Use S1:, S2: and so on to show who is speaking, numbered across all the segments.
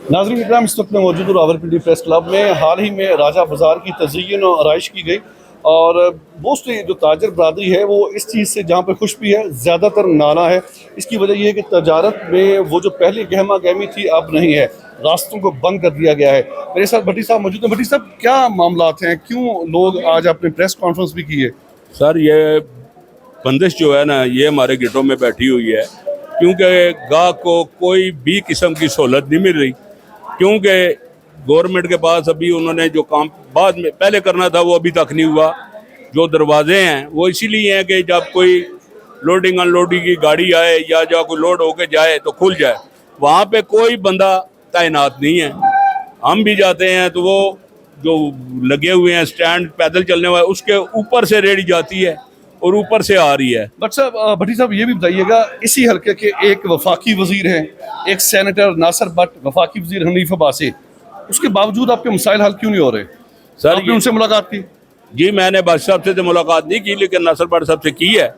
S1: नाज़रीन इकराम, इस वक्त में मौजूद हूँ रावलपिंडी प्रेस क्लब में। हाल ही में राजा बाज़ार की तज़यीन और आराइश की गई और मोस्टली जो ताजर बरादरी है वो इस चीज़ से जहाँ पे खुश भी है, ज़्यादातर नाला है। इसकी वजह यह है कि तजारत में वो जो पहले गहमा गहमी थी अब नहीं है, रास्तों को बंद कर दिया गया है। मेरे साथ भट्टी साहब मौजूद हैं। भट्टी साहब, क्या मामलात हैं, क्यों लोग आज आपने प्रेस कॉन्फ्रेंस भी की है?
S2: सर, ये बंदिश जो है ना, ये हमारे गेटों में बैठी हुई है क्योंकि गाहक को कोई भी किस्म की सहूलत नहीं मिल रही। क्योंकि गवर्नमेंट के पास अभी उन्होंने जो काम बाद में पहले करना था वो अभी तक नहीं हुआ। जो दरवाजे हैं वो इसीलिए हैं कि जब कोई लोडिंग अनलोडिंग की गाड़ी आए या जब कोई लोड होके जाए तो खुल जाए। वहाँ पे कोई बंदा तैनात नहीं है। हम भी जाते हैं तो वो जो लगे हुए हैं स्टैंड पैदल चलने वाले, उसके ऊपर से रेडी जाती है और ऊपर से आ रही है।
S1: भट्टी साहब ये भी बताइएगा, इसी हल्के के एक वफाकी वजीर हैं, एक सेनेटर नासिर भट्ट, वफाकी वजीर हनीफ अब्बासी, उसके बावजूद आपके मसाइल हल क्यों नहीं हो रहे?
S2: सर,
S1: आपने उनसे मुलाकात की?
S2: जी, मैंने बादशाह साहब से तो मुलाकात नहीं की, लेकिन नासिर भट्ट साहब से की है।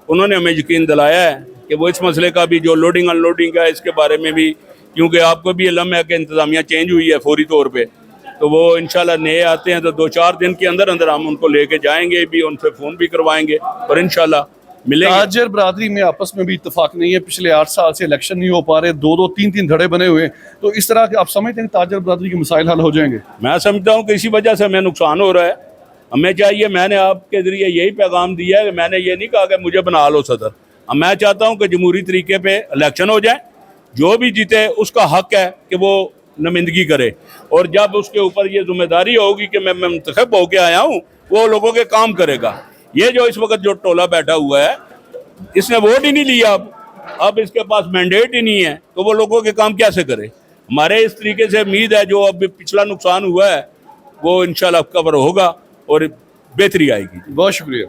S2: उन्होंने हमें यकीन दिलाया है कि वो इस मसले का भी जो लोडिंग अनलोडिंग है इसके बारे में भी, क्योंकि आपको भी इल्म है कि इंतज़ामिया चेंज हुई है फौरी तौर पे, तो वो इंशाल्लाह नए आते हैं तो 2-4 दिन के अंदर अंदर हम उनको लेके जाएंगे भी, उनसे फ़ोन भी करवाएंगे और इंशाल्लाह मिलेंगे।
S1: ताजर बरादरी में आपस में भी इत्तेफाक नहीं है। पिछले 8 साल से इलेक्शन नहीं हो पा रहे, 2-2, 3-3 धड़े बने हुए हैं। तो इस तरह के आप समझते हैं कि ताजर बरादरी के मसाइल हल हो जाएंगे?
S2: मैं समझता हूँ कि इसी वजह से हमें नुकसान हो रहा है। हमें चाहिए, मैंने आपके ज़रिए यही पैगाम दिया है कि मैंने ये नहीं कहा कि मुझे बना लो सदर। अब मैं चाहता हूँ कि जमहूरी तरीके पे इलेक्शन हो जाए, जो भी जीते उसका हक है कि वो नुमाइंदगी करे, और जब उसके ऊपर ये जिम्मेदारी होगी कि मैं मुंतखब होके आया हूँ, वो लोगों के काम करेगा। ये जो इस वक्त जो टोला बैठा हुआ है, इसने वोट ही नहीं लिया, अब इसके पास मैंडेट ही नहीं है, तो वो लोगों के काम कैसे करे? हमारे इस तरीके से उम्मीद है जो अब पिछला नुकसान हुआ है वो इंशाल्लाह कवर होगा और बेहतरी आएगी।
S1: बहुत शुक्रिया।